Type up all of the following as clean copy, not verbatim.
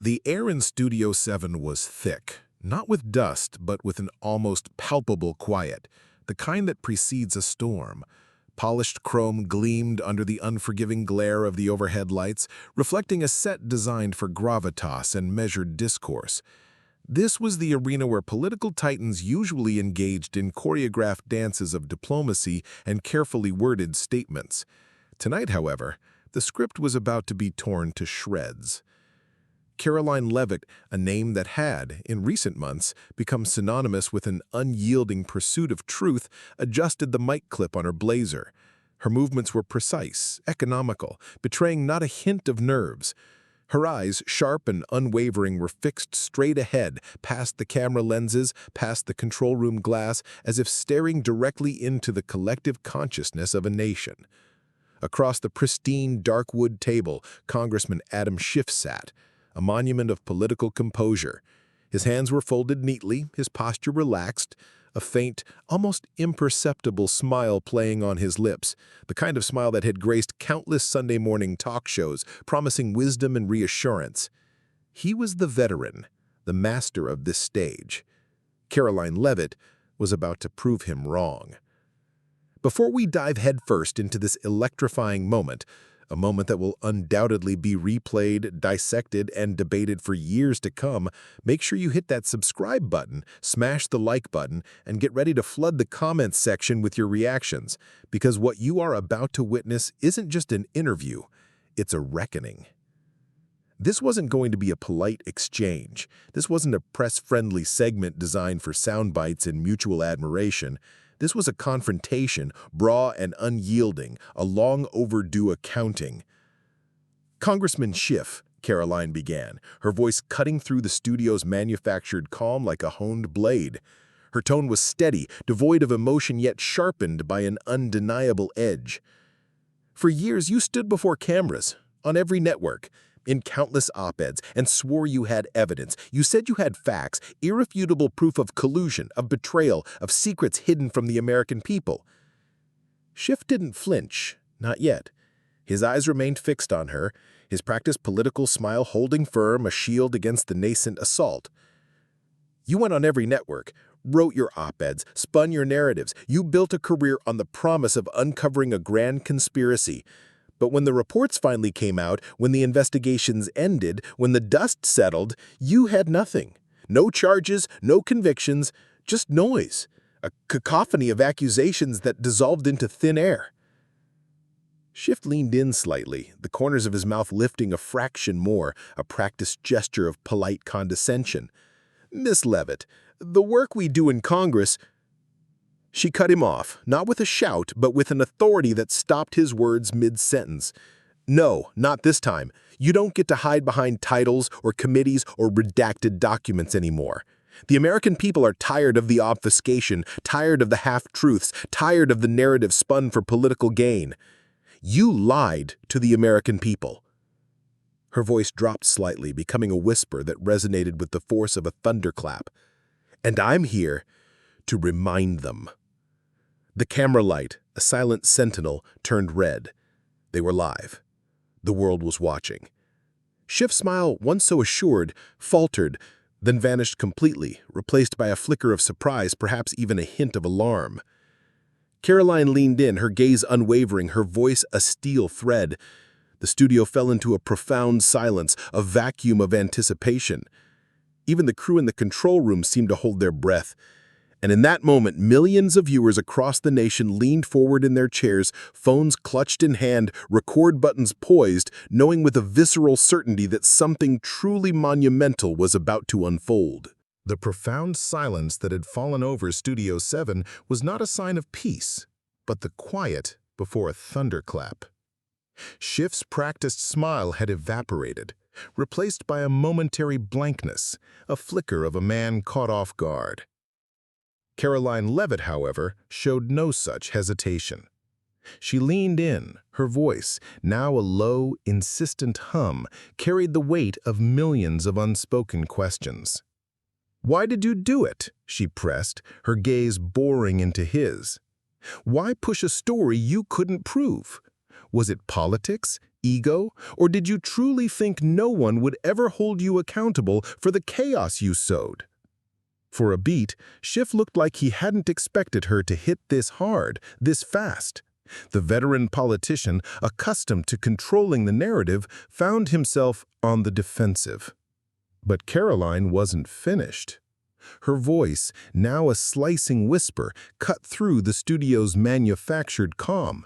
The air in Studio 7 was thick, not with dust, but with an almost palpable quiet, the kind that precedes a storm. Polished chrome gleamed under the unforgiving glare of the overhead lights, reflecting a set designed for gravitas and measured discourse. This was the arena where political titans usually engaged in choreographed dances of diplomacy and carefully worded statements. Tonight, however, the script was about to be torn to shreds. Caroline Levit, a name that had, in recent months, become synonymous with an unyielding pursuit of truth, adjusted the mic clip on her blazer. Her movements were precise, economical, betraying not a hint of nerves. Her eyes, sharp and unwavering, were fixed straight ahead, past the camera lenses, past the control room glass, as if staring directly into the collective consciousness of a nation. Across the pristine, dark wood table, Congressman Adam Schiff sat, a monument of political composure. His hands were folded neatly, his posture relaxed, a faint, almost imperceptible smile playing on his lips, the kind of smile that had graced countless Sunday morning talk shows, promising wisdom and reassurance. He was the veteran, the master of this stage. Caroline Levit was about to prove him wrong. Before we dive headfirst into this electrifying moment, a moment that will undoubtedly be replayed, dissected, and debated for years to come, make sure you hit that subscribe button, smash the like button, and get ready to flood the comments section with your reactions, because what you are about to witness isn't just an interview, it's a reckoning. This wasn't going to be a polite exchange. This wasn't a press-friendly segment designed for sound bites and mutual admiration. This was a confrontation, raw and unyielding, a long overdue accounting. "Congressman Schiff," Caroline began, her voice cutting through the studio's manufactured calm like a honed blade. Her tone was steady, devoid of emotion yet sharpened by an undeniable edge. "For years you stood before cameras, on every network, in countless op-eds, and swore you had evidence. You said you had facts, irrefutable proof of collusion, of betrayal, of secrets hidden from the American people." Schiff didn't flinch, not yet. His eyes remained fixed on her, his practiced political smile holding firm, a shield against the nascent assault. "You went on every network, wrote your op-eds, spun your narratives. You built a career on the promise of uncovering a grand conspiracy. But when the reports finally came out, when the investigations ended, when the dust settled, you had nothing. No charges, no convictions, just noise. A cacophony of accusations that dissolved into thin air." Schiff leaned in slightly, the corners of his mouth lifting a fraction more, a practiced gesture of polite condescension. "Miss Levit, the work we do in Congress—" She cut him off, not with a shout, but with an authority that stopped his words mid-sentence. "No, not this time. You don't get to hide behind titles or committees or redacted documents anymore. The American people are tired of the obfuscation, tired of the half-truths, tired of the narrative spun for political gain. You lied to the American people." Her voice dropped slightly, becoming a whisper that resonated with the force of a thunderclap. "And I'm here to remind them." The camera light, a silent sentinel, turned red. They were live. The world was watching. Schiff's smile, once so assured, faltered, then vanished completely, replaced by a flicker of surprise, perhaps even a hint of alarm. Caroline leaned in, her gaze unwavering, her voice a steel thread. The studio fell into a profound silence, a vacuum of anticipation. Even the crew in the control room seemed to hold their breath. And in that moment, millions of viewers across the nation leaned forward in their chairs, phones clutched in hand, record buttons poised, knowing with a visceral certainty that something truly monumental was about to unfold. The profound silence that had fallen over Studio 7 was not a sign of peace, but the quiet before a thunderclap. Schiff's practiced smile had evaporated, replaced by a momentary blankness, a flicker of a man caught off guard. Caroline Levit, however, showed no such hesitation. She leaned in, her voice, now a low, insistent hum, carried the weight of millions of unspoken questions. "Why did you do it?" she pressed, her gaze boring into his. "Why push a story you couldn't prove? Was it politics, Ego? Or did you truly think no one would ever hold you accountable for the chaos you sowed? For a beat, Schiff looked like he hadn't expected her to hit this hard, this fast. The veteran politician, accustomed to controlling the narrative, found himself on the defensive. But Caroline wasn't finished. Her voice, now a slicing whisper, cut through the studio's manufactured calm.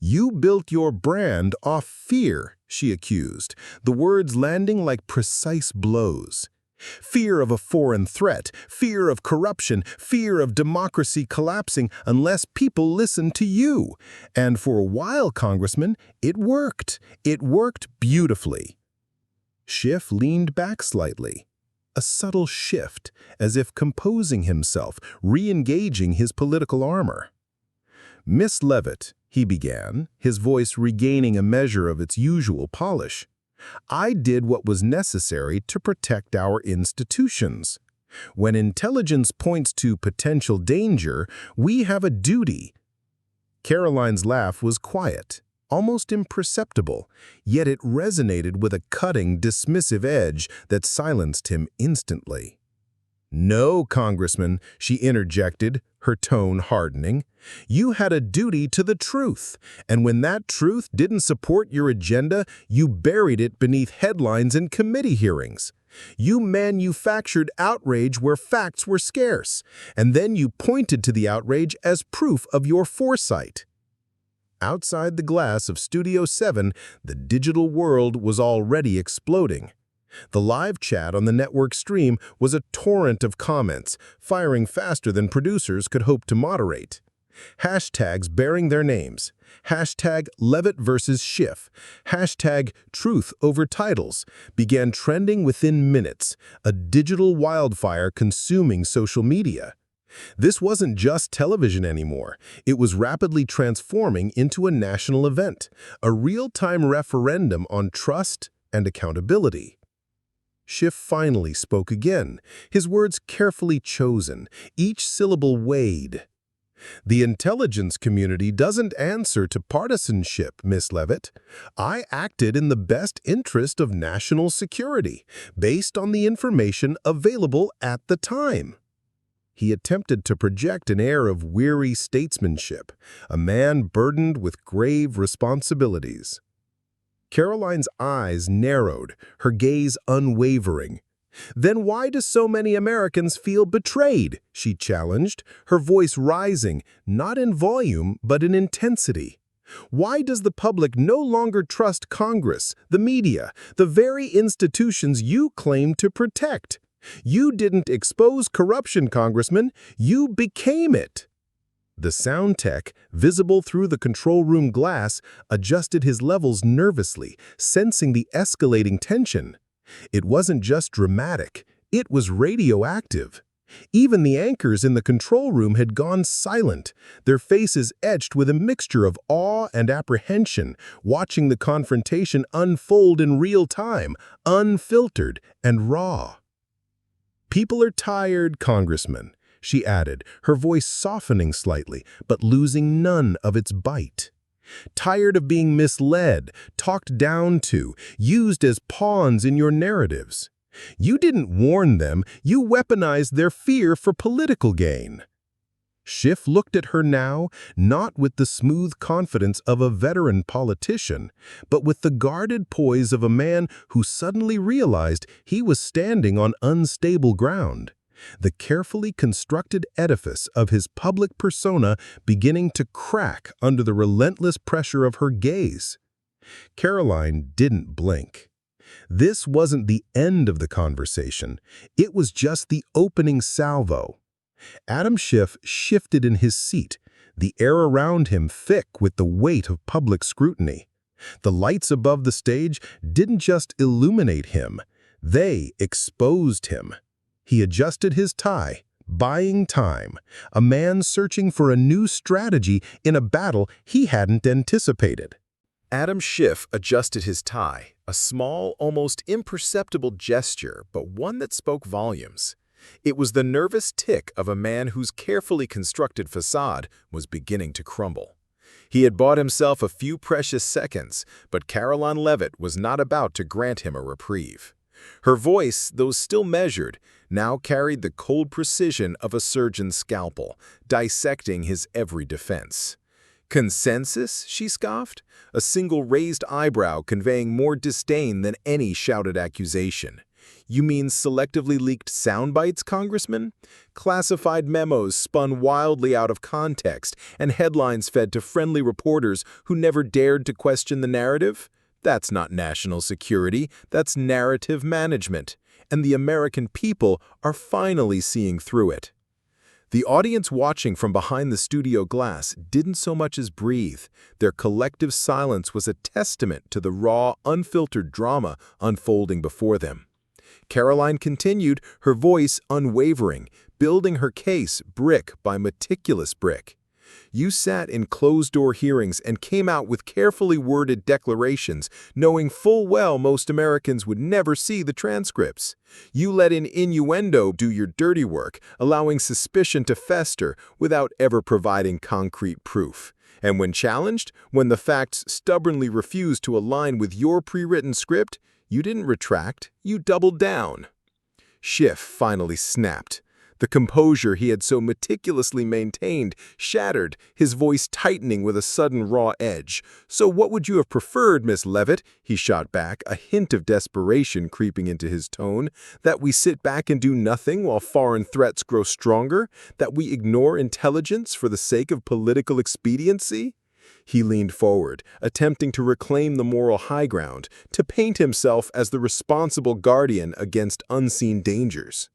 "You built your brand off fear," she accused, the words landing like precise blows. "Fear of a foreign threat, fear of corruption, fear of democracy collapsing unless people listen to you. And for a while, Congressman, it worked. It worked beautifully." Schiff leaned back slightly, a subtle shift, as if composing himself, re-engaging his political armor. "Miss Levitt," he began, his voice regaining a measure of its usual polish, "I did what was necessary to protect our institutions. When intelligence points to potential danger, we have a duty." Caroline's laugh was quiet, almost imperceptible, yet it resonated with a cutting, dismissive edge that silenced him instantly. "No, Congressman," she interjected, her tone hardening. "You had a duty to the truth, and when that truth didn't support your agenda, you buried it beneath headlines and committee hearings. You manufactured outrage where facts were scarce, and then you pointed to the outrage as proof of your foresight." Outside the glass of Studio 7, the digital world was already exploding. The live chat on the network stream was a torrent of comments, firing faster than producers could hope to moderate. Hashtags bearing their names. Hashtag Levitt versus Schiff. Hashtag Truth over Titles began trending within minutes, a digital wildfire consuming social media. This wasn't just television anymore. It was rapidly transforming into a national event, a real-time referendum on trust and accountability. Schiff finally spoke again, his words carefully chosen, each syllable weighed. "The intelligence community doesn't answer to partisanship, Miss Levitt. I acted in the best interest of national security, based on the information available at the time." He attempted to project an air of weary statesmanship, a man burdened with grave responsibilities. Caroline's eyes narrowed, her gaze unwavering. "Then why do so many Americans feel betrayed?" she challenged, her voice rising, not in volume but in intensity. "Why does the public no longer trust Congress, the media, the very institutions you claim to protect? You didn't expose corruption, Congressman. You became it." The sound tech, visible through the control room glass, adjusted his levels nervously, sensing the escalating tension. It wasn't just dramatic, it was radioactive. Even the anchors in the control room had gone silent, their faces etched with a mixture of awe and apprehension, watching the confrontation unfold in real time, unfiltered and raw. "People are tired, Congressman," she added, her voice softening slightly, but losing none of its bite. "Tired of being misled, talked down to, used as pawns in your narratives. You didn't warn them, you weaponized their fear for political gain." Schiff looked at her now, not with the smooth confidence of a veteran politician, but with the guarded poise of a man who suddenly realized he was standing on unstable ground. The carefully constructed edifice of his public persona beginning to crack under the relentless pressure of her gaze. Caroline didn't blink. This wasn't the end of the conversation. It was just the opening salvo. Adam Schiff shifted in his seat, the air around him thick with the weight of public scrutiny. The lights above the stage didn't just illuminate him, they exposed him. He adjusted his tie, buying time, a man searching for a new strategy in a battle he hadn't anticipated. Adam Schiff adjusted his tie, a small, almost imperceptible gesture, but one that spoke volumes. It was the nervous tick of a man whose carefully constructed facade was beginning to crumble. He had bought himself a few precious seconds, but Caroline Levit was not about to grant him a reprieve. Her voice, though still measured, now carried the cold precision of a surgeon's scalpel, dissecting his every defense. "Consensus?" she scoffed, a single raised eyebrow conveying more disdain than any shouted accusation. "You mean selectively leaked sound bites, Congressman? Classified memos spun wildly out of context and headlines fed to friendly reporters who never dared to question the narrative? That's not national security, that's narrative management. And the American people are finally seeing through it." The audience watching from behind the studio glass didn't so much as breathe. Their collective silence was a testament to the raw, unfiltered drama unfolding before them. Caroline continued, her voice unwavering, building her case brick by meticulous brick. "You sat in closed-door hearings and came out with carefully worded declarations, knowing full well most Americans would never see the transcripts. You let in innuendo do your dirty work, allowing suspicion to fester without ever providing concrete proof. And when challenged, when the facts stubbornly refused to align with your pre-written script, you didn't retract, you doubled down." Schiff finally snapped. The composure he had so meticulously maintained shattered, his voice tightening with a sudden raw edge. "So what would you have preferred, Miss Levitt?" he shot back, a hint of desperation creeping into his tone. "That we sit back and do nothing while foreign threats grow stronger? That we ignore intelligence for the sake of political expediency?" He leaned forward, attempting to reclaim the moral high ground, to paint himself as the responsible guardian against unseen dangers.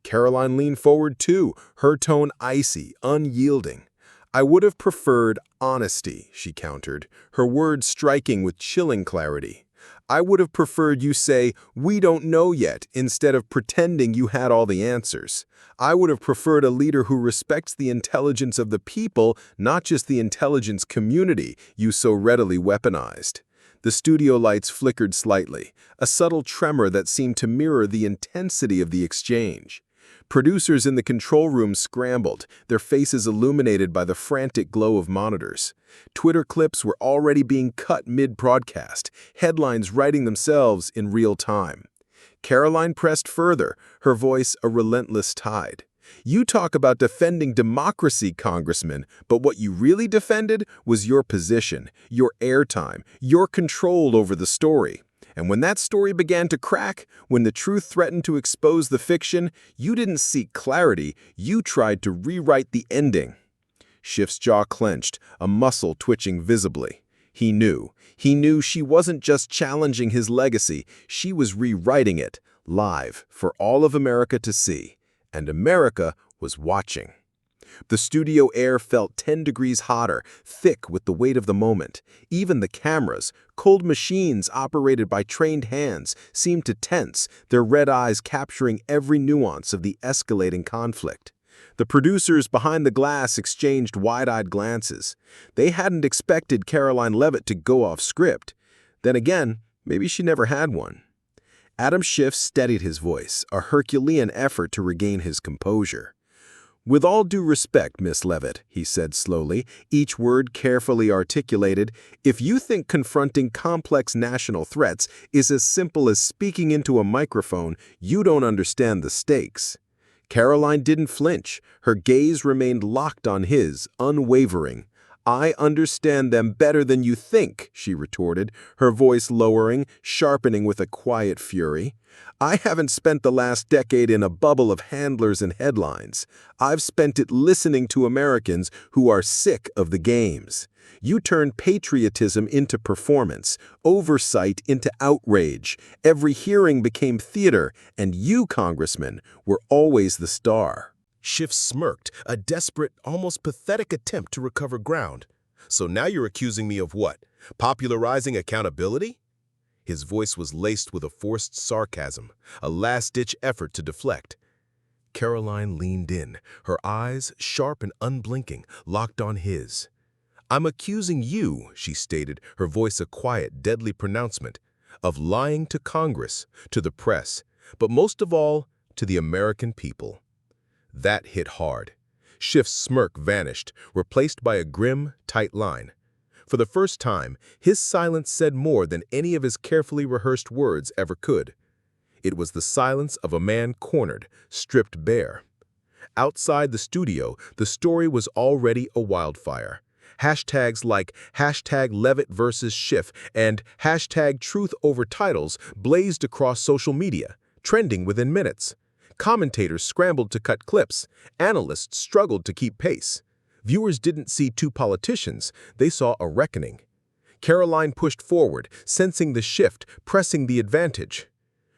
Caroline leaned forward too, her tone icy, unyielding. "I would have preferred honesty," she countered, her words striking with chilling clarity. "I would have preferred you say, 'We don't know yet,' instead of pretending you had all the answers. I would have preferred a leader who respects the intelligence of the people, not just the intelligence community you so readily weaponized." The studio lights flickered slightly, a subtle tremor that seemed to mirror the intensity of the exchange. Producers in the control room scrambled, their faces illuminated by the frantic glow of monitors. Twitter clips were already being cut mid-broadcast, headlines writing themselves in real time. Caroline pressed further, her voice a relentless tide. "You talk about defending democracy, Congressman, but what you really defended was your position, your airtime, your control over the story. And when that story began to crack, when the truth threatened to expose the fiction, you didn't seek clarity, you tried to rewrite the ending." Schiff's jaw clenched, a muscle twitching visibly. He knew she wasn't just challenging his legacy, she was rewriting it, live, for all of America to see. And America was watching. The studio air felt 10 degrees hotter, thick with the weight of the moment. Even the cameras, cold machines operated by trained hands, seemed to tense, their red eyes capturing every nuance of the escalating conflict. The producers behind the glass exchanged wide-eyed glances. They hadn't expected Caroline Levit to go off script. Then again, maybe she never had one. Adam Schiff steadied his voice, a Herculean effort to regain his composure. "With all due respect, Miss Levitt," he said slowly, each word carefully articulated, "if you think confronting complex national threats is as simple as speaking into a microphone, you don't understand the stakes." Caroline didn't flinch. Her gaze remained locked on his, unwavering. "I understand them better than you think," she retorted, her voice lowering, sharpening with a quiet fury. "I haven't spent the last decade in a bubble of handlers and headlines. I've spent it listening to Americans who are sick of the games. You turned patriotism into performance, oversight into outrage. Every hearing became theater, and you, Congressman, were always the star." Schiff smirked, a desperate, almost pathetic attempt to recover ground. "So now you're accusing me of what? Popularizing accountability?" His voice was laced with a forced sarcasm, a last-ditch effort to deflect. Caroline leaned in, her eyes, sharp and unblinking, locked on his. "I'm accusing you," she stated, her voice a quiet, deadly pronouncement, "of lying to Congress, to the press, but most of all, to the American people." That hit hard. Schiff's smirk vanished, replaced by a grim, tight line. For the first time, his silence said more than any of his carefully rehearsed words ever could. It was the silence of a man cornered, stripped bare. Outside the studio, the story was already a wildfire. Hashtags like #Levitt versus Schiff and #Truth over titles blazed across social media, trending within minutes. Commentators scrambled to cut clips. Analysts struggled to keep pace. Viewers didn't see two politicians, they saw a reckoning. Caroline pushed forward, sensing the shift, pressing the advantage.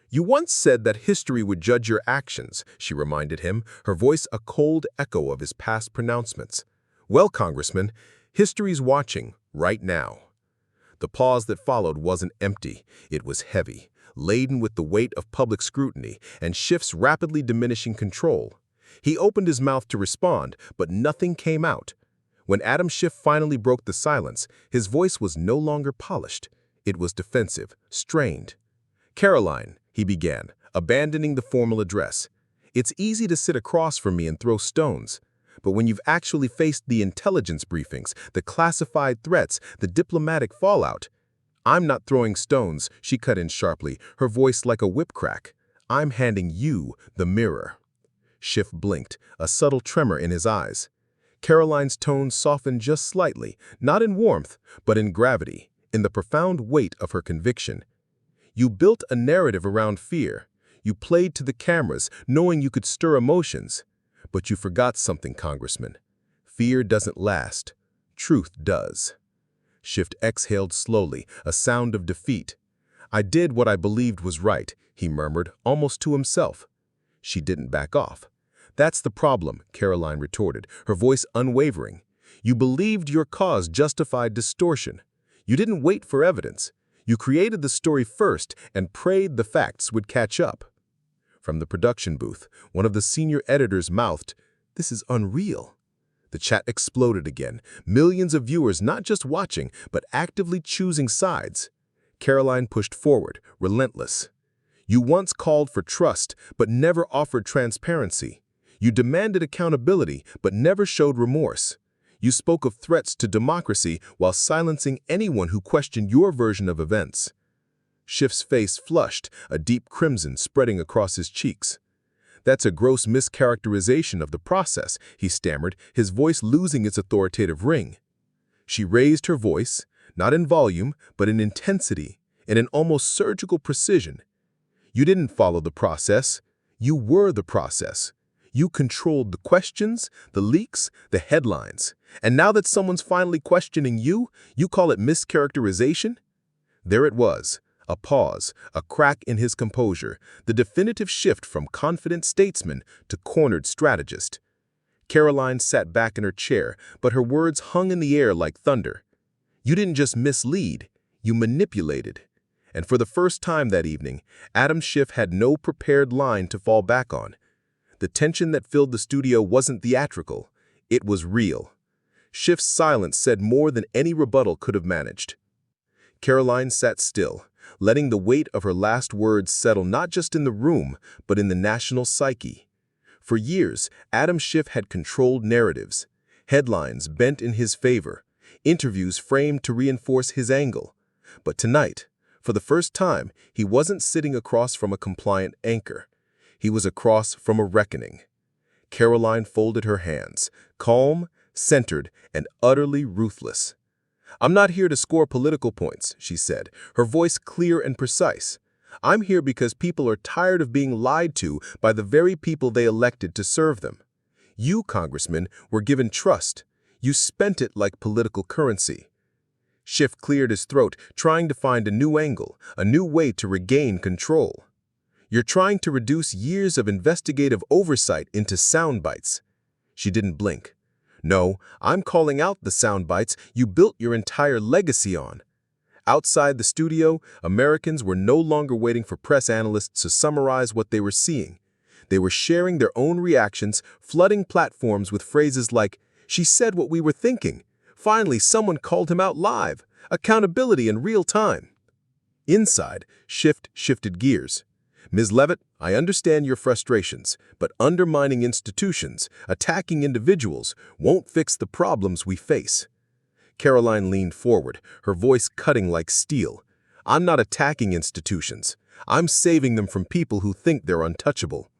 "You once said that history would judge your actions," she reminded him, her voice a cold echo of his past pronouncements. "Well, Congressman, history's watching, right now." The pause that followed wasn't empty, it was heavy, laden with the weight of public scrutiny and Schiff's rapidly diminishing control. He opened his mouth to respond, but nothing came out. When Adam Schiff finally broke the silence, his voice was no longer polished. It was defensive, strained. "Caroline," he began, abandoning the formal address. "It's easy to sit across from me and throw stones. But when you've actually faced the intelligence briefings, the classified threats, the diplomatic fallout—" "I'm not throwing stones," she cut in sharply, her voice like a whip crack. "I'm handing you the mirror." Schiff blinked, a subtle tremor in his eyes. Caroline's tone softened just slightly, not in warmth, but in gravity, in the profound weight of her conviction. "You built a narrative around fear. You played to the cameras, knowing you could stir emotions. But you forgot something, Congressman. Fear doesn't last. Truth does." Schiff exhaled slowly, a sound of defeat. "I did what I believed was right," he murmured, almost to himself. She didn't back off. "That's the problem," Caroline retorted, her voice unwavering. "You believed your cause justified distortion. You didn't wait for evidence. You created the story first and prayed the facts would catch up." From the production booth, one of the senior editors mouthed, "This is unreal." The chat exploded again, millions of viewers not just watching, but actively choosing sides. Caroline pushed forward, relentless. "You once called for trust, but never offered transparency. You demanded accountability, but never showed remorse. You spoke of threats to democracy while silencing anyone who questioned your version of events." Schiff's face flushed, a deep crimson spreading across his cheeks. "That's a gross mischaracterization of the process," he stammered, his voice losing its authoritative ring. She raised her voice, not in volume, but in intensity, in an almost surgical precision. "You didn't follow the process. You were the process. You controlled the questions, the leaks, the headlines. And now that someone's finally questioning you, you call it mischaracterization?" There it was. A pause, a crack in his composure, the definitive shift from confident statesman to cornered strategist. Caroline sat back in her chair, but her words hung in the air like thunder. "You didn't just mislead, you manipulated." And for the first time that evening, Adam Schiff had no prepared line to fall back on. The tension that filled the studio wasn't theatrical, it was real. Schiff's silence said more than any rebuttal could have managed. Caroline sat still, letting the weight of her last words settle not just in the room, but in the national psyche. For years, Adam Schiff had controlled narratives, headlines bent in his favor, interviews framed to reinforce his angle. But tonight, for the first time, he wasn't sitting across from a compliant anchor. He was across from a reckoning. Caroline folded her hands, calm, centered, and utterly ruthless. "I'm not here to score political points," she said, her voice clear and precise. "I'm here because people are tired of being lied to by the very people they elected to serve them. You, Congressman, were given trust. You spent it like political currency." Schiff cleared his throat, trying to find a new angle, a new way to regain control. "You're trying to reduce years of investigative oversight into sound bites." She didn't blink. "No, I'm calling out the sound bites you built your entire legacy on." Outside the studio, Americans were no longer waiting for press analysts to summarize what they were seeing. They were sharing their own reactions, flooding platforms with phrases like, "She said what we were thinking. Finally, someone called him out live. Accountability in real time." Inside, Schiff shifted gears. "Ms. Levitt, I understand your frustrations, but undermining institutions, attacking individuals, won't fix the problems we face." Caroline leaned forward, her voice cutting like steel. "I'm not attacking institutions. I'm saving them from people who think they're untouchable."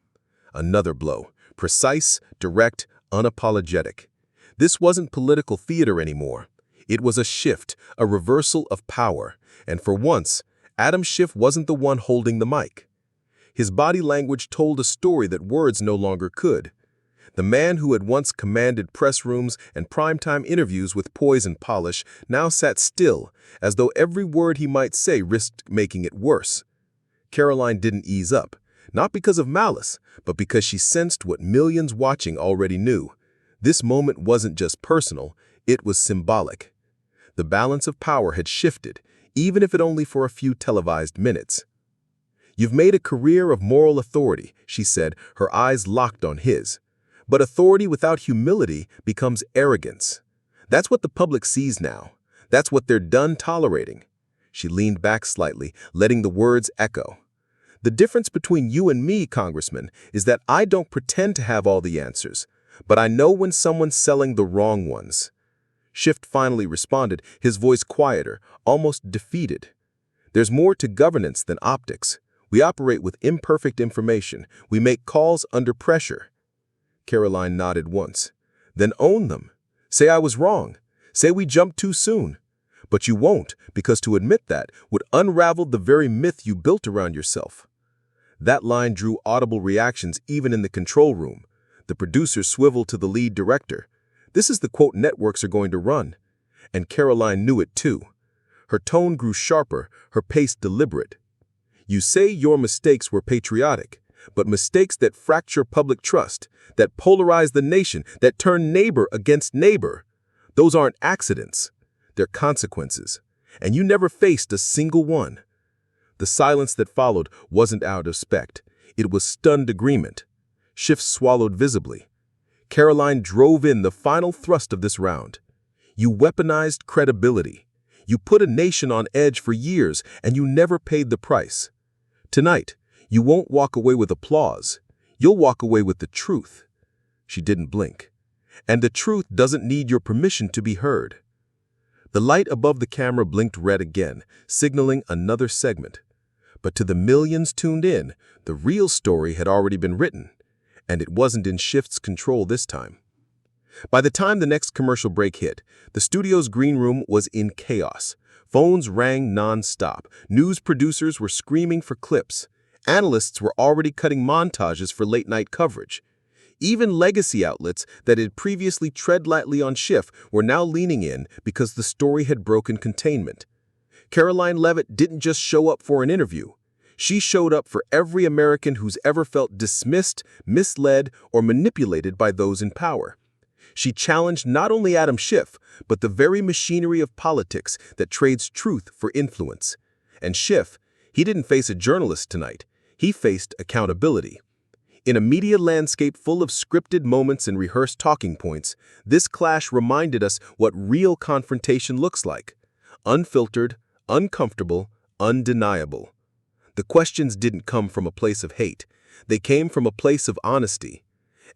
Another blow, precise, direct, unapologetic. This wasn't political theater anymore. It was a shift, a reversal of power, and for once, Adam Schiff wasn't the one holding the mic. His body language told a story that words no longer could. The man who had once commanded press rooms and primetime interviews with poise and polish now sat still, as though every word he might say risked making it worse. Caroline didn't ease up, not because of malice, but because she sensed what millions watching already knew. This moment wasn't just personal, it was symbolic. The balance of power had shifted, even if it only for a few televised minutes. "You've made a career of moral authority," she said, her eyes locked on his. "But authority without humility becomes arrogance. That's what the public sees now. That's what they're done tolerating." She leaned back slightly, letting the words echo. "The difference between you and me, Congressman, is that I don't pretend to have all the answers, but I know when someone's selling the wrong ones." Schiff finally responded, his voice quieter, almost defeated. "There's more to governance than optics. We operate with imperfect information. We make calls under pressure." Caroline nodded once. "Then own them. Say I was wrong. Say we jumped too soon. But you won't, because to admit that would unravel the very myth you built around yourself." That line drew audible reactions even in the control room. The producers swiveled to the lead director. "This is the quote networks are going to run." And Caroline knew it too. Her tone grew sharper, her pace deliberate. "You say your mistakes were patriotic, but mistakes that fracture public trust, that polarize the nation, that turn neighbor against neighbor, those aren't accidents. They're consequences. And you never faced a single one." The silence that followed wasn't out of spect. It was stunned agreement. Schiff swallowed visibly. Caroline drove in the final thrust of this round. "You weaponized credibility. You put a nation on edge for years, and you never paid the price. Tonight, you won't walk away with applause. You'll walk away with the truth." She didn't blink. "And the truth doesn't need your permission to be heard." The light above the camera blinked red again, signaling another segment. But to the millions tuned in, the real story had already been written, and it wasn't in Schiff's control this time. By the time the next commercial break hit, the studio's green room was in chaos. Phones rang non-stop. News producers were screaming for clips. Analysts were already cutting montages for late-night coverage. Even legacy outlets that had previously tread lightly on Schiff were now leaning in because the story had broken containment. Caroline Levit didn't just show up for an interview. She showed up for every American who's ever felt dismissed, misled, or manipulated by those in power. She challenged not only Adam Schiff, but the very machinery of politics that trades truth for influence. And Schiff, he didn't face a journalist tonight. He faced accountability. In a media landscape full of scripted moments and rehearsed talking points, this clash reminded us what real confrontation looks like. Unfiltered, uncomfortable, undeniable. The questions didn't come from a place of hate. They came from a place of honesty.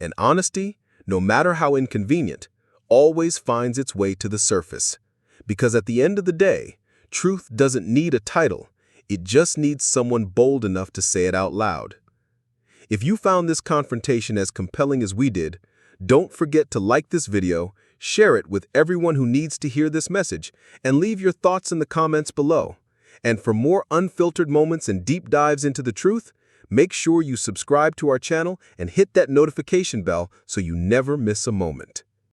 And honesty, no matter how inconvenient, always finds its way to the surface. Because at the end of the day, truth doesn't need a title. It just needs someone bold enough to say it out loud. If you found this confrontation as compelling as we did, don't forget to like this video, share it with everyone who needs to hear this message, and leave your thoughts in the comments below. And for more unfiltered moments and deep dives into the truth, make sure you subscribe to our channel and hit that notification bell so you never miss a moment.